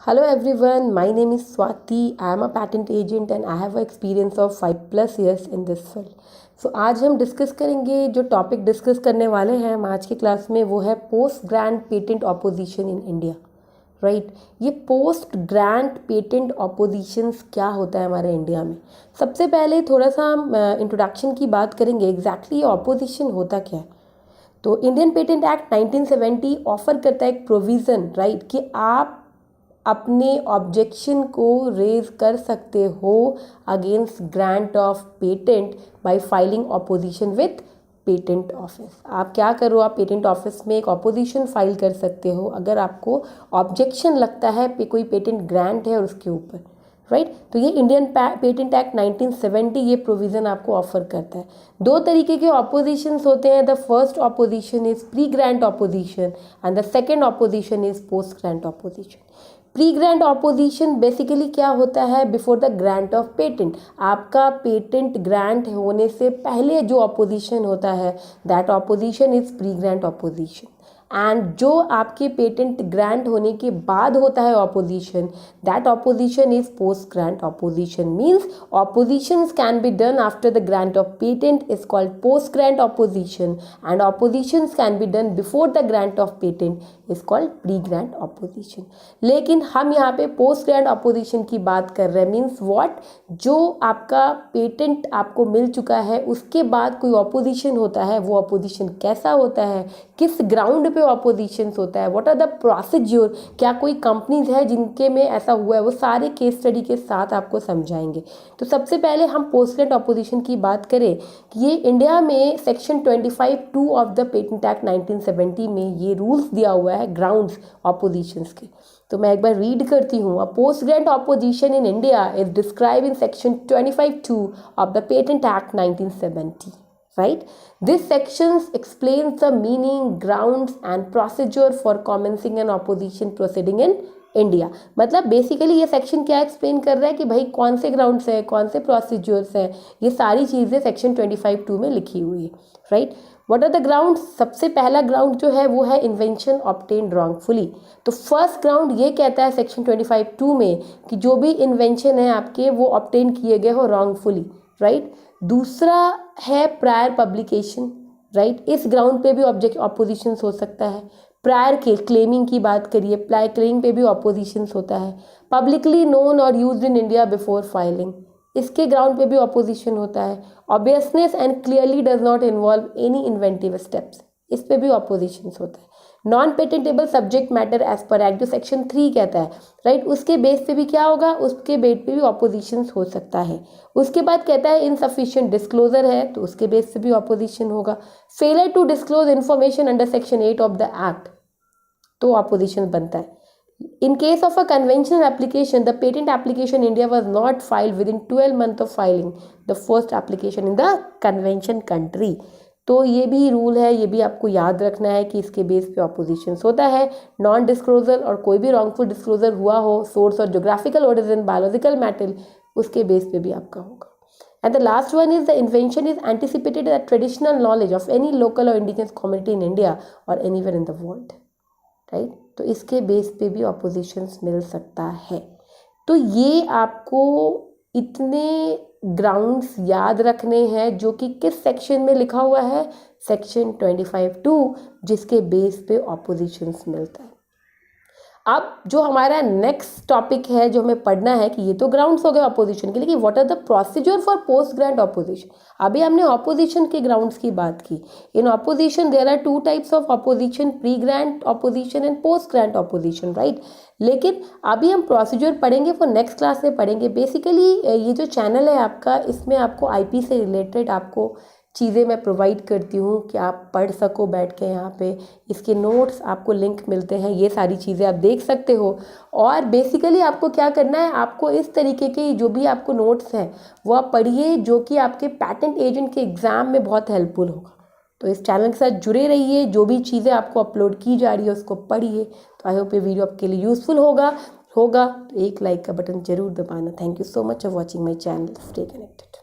Hello everyone, my name is Swati. I am a patent agent and I have an experience of 5+ years in this field. So आज हम discuss करेंगे, जो topic discuss करने वाले हैं हम आज की क्लास में, वो है post grant patent opposition in India. Right, ये पोस्ट ग्रांट पेटेंट ऑपोजिशंस क्या होता है हमारे इंडिया में। सबसे पहले थोड़ा सा हम इंट्रोडक्शन की बात करेंगे, एग्जैक्टली ऑपोजिशन होता क्या है। तो इंडियन पेटेंट एक्ट 1970 ऑफर करता है एक प्रोविज़न, राइट, कि आप अपने ऑब्जेक्शन को रेज कर सकते हो against grant of patent bye filing opposition with patent office. आप क्या करो, आप पेटेंट ऑफिस में एक ऑपोजिशन फाइल कर सकते हो अगर आपको ऑब्जेक्शन लगता है कोई पेटेंट ग्रांट है और उसके ऊपर। राइट, तो ये इंडियन पेटेंट एक्ट 1970 ये प्रोविज़न आपको ऑफर करता है। दो तरीके के ऑपोजिशंस होते हैं। The first opposition is pre grant opposition and the second opposition is post grant opposition. Pre grant opposition basically क्या होता है, before the grant of patent. आपका पेटेंट ग्रांट होने से पहले जो ऑपोजिशन होता है, that opposition is pre grant opposition. And जो आपके पेटेंट ग्रांट होने के बाद होता है opposition, that opposition is post grant opposition. Means opposition's can be done after the grant of patent is called post grant opposition and opposition's can be done before the grant of patent is called pre grant opposition. लेकिन हम यहाँ पे post grant opposition की बात कर रहे हैं। Means what, जो आपका पेटेंट आपको मिल चुका है उसके बाद कोई ऑपोजिशन होता है, वो ऑपोजिशन कैसा होता है, किस ग्राउंड पे ऑपोजिशंस होता है, व्हाट आर द प्रोसीड्यूर, क्या कोई कंपनीज है जिनके में ऐसा हुआ है, वो सारे केस स्टडी के साथ आपको समझाएंगे। तो सबसे पहले हम पोस्ट ग्रांट ऑपोजिशन की बात करें कि ये इंडिया में section 25(2) of the patent act 1970 में ये रूल्स दिया हुआ है ग्राउंड्स ऑपोजिशंस के। तो मैं एक बार रीड करती हूँ। अ post grant opposition in India is describe in section 25(2) of the patent act 1970। Right? This section explains the meaning, grounds and procedure for commencing an opposition proceeding in India। मतलब basically ये section क्या explain कर रहा है कि भाई कौन से ग्राउंड्स हैं, कौन से प्रोसीजर्स हैं, ये सारी चीज़ें सेक्शन 25(2) में लिखी हुई है। Right, what are the grounds. सबसे पहला ग्राउंड जो है वो है इन्वेंशन ऑब्टेन्ड रॉन्गफुली। तो फर्स्ट ग्राउंड ये कहता है सेक्शन 25(2) में कि जो भी इन्वेंशन है आपके वो ऑब्टेन किए गए हो रॉन्गफुली। राइट, दूसरा है प्रायर पब्लिकेशन। राइट, इस ग्राउंड पे भी ऑपोजिशन हो सकता है। प्रायर के क्लेमिंग की बात करिए, प्रायर क्लेमिंग पे भी ऑपोजिशन होता है। पब्लिकली नोन और used in India before filing, इसके ग्राउंड पे भी ऑपोजिशन होता है। Obviousness and clearly does not involve any inventive steps, इस पे भी ऑपोजिशन होता है। Non patentable subject matter as per act जो सेक्शन 3 कहता है, राइट, उसके बेस पे भी क्या होगा, उसके बेस पे भी ऑपोजिशन हो सकता है। उसके बाद कहता है इनसफिशिएंट डिस्क्लोजर है, तो उसके बेस पे भी ऑपोजिशन होगा। Failure to disclose information under section 8 of the act, तो ऑपोजिशन बनता है। In case of a conventional application, the patent application in India was not filed within 12 months of filing the first application in the convention country। तो ये भी rule है, ये भी आपको याद रखना है कि इसके बेस पे ऑपोजिशन होता है। नॉन डिस्क्लोजर और कोई भी रॉन्गफुल डिस्क्लोजर हुआ हो, सोर्स और जोग्राफिकल ओरिजिन, बायोलॉजिकल मैटर, उसके बेस पे भी आपका होगा। And the last one is the invention is anticipated that traditional knowledge of any local or indigenous community in India or anywhere in the world। Right, तो इसके base पे भी opposition's मिल सकता है। तो ये आपको इतने ग्राउंड्स याद रखने हैं जो कि किस सेक्शन में लिखा हुआ है, सेक्शन 25(2), जिसके बेस पे ऑपोजिशंस मिलता है। अब जो हमारा नेक्स्ट टॉपिक है जो हमें पढ़ना है कि ये तो ग्राउंड्स हो गए ऑपोजिशन के, लेकिन what are the procedure for post grant opposition. अभी हमने ऑपोजिशन के ग्राउंड्स की बात की। In opposition there are 2 types of opposition, pre grant opposition and post grant opposition. Right, लेकिन अभी हम प्रोसीजर पढ़ेंगे, वो नेक्स्ट क्लास में पढ़ेंगे। बेसिकली ये जो चैनल है आपका, इसमें आपको आईपी से रिलेटेड आपको चीज़ें मैं प्रोवाइड करती हूँ कि आप पढ़ सको बैठ के यहाँ पे। इसके नोट्स आपको लिंक मिलते हैं, ये सारी चीज़ें आप देख सकते हो। और बेसिकली आपको क्या करना है, आपको इस तरीके के जो भी आपको नोट्स हैं वो आप पढ़िए, जो कि आपके पेटेंट एजेंट के एग्ज़ाम में बहुत हेल्पफुल होगा। तो इस चैनल के साथ जुड़े रहिए, जो भी चीज़ें आपको अपलोड की जा रही है उसको पढ़िए। तो आई होप ये वीडियो आपके लिए यूज़फुल होगा तो एक लाइक का बटन जरूर दबाना। Thank you so much for watching my channel. Stay connected.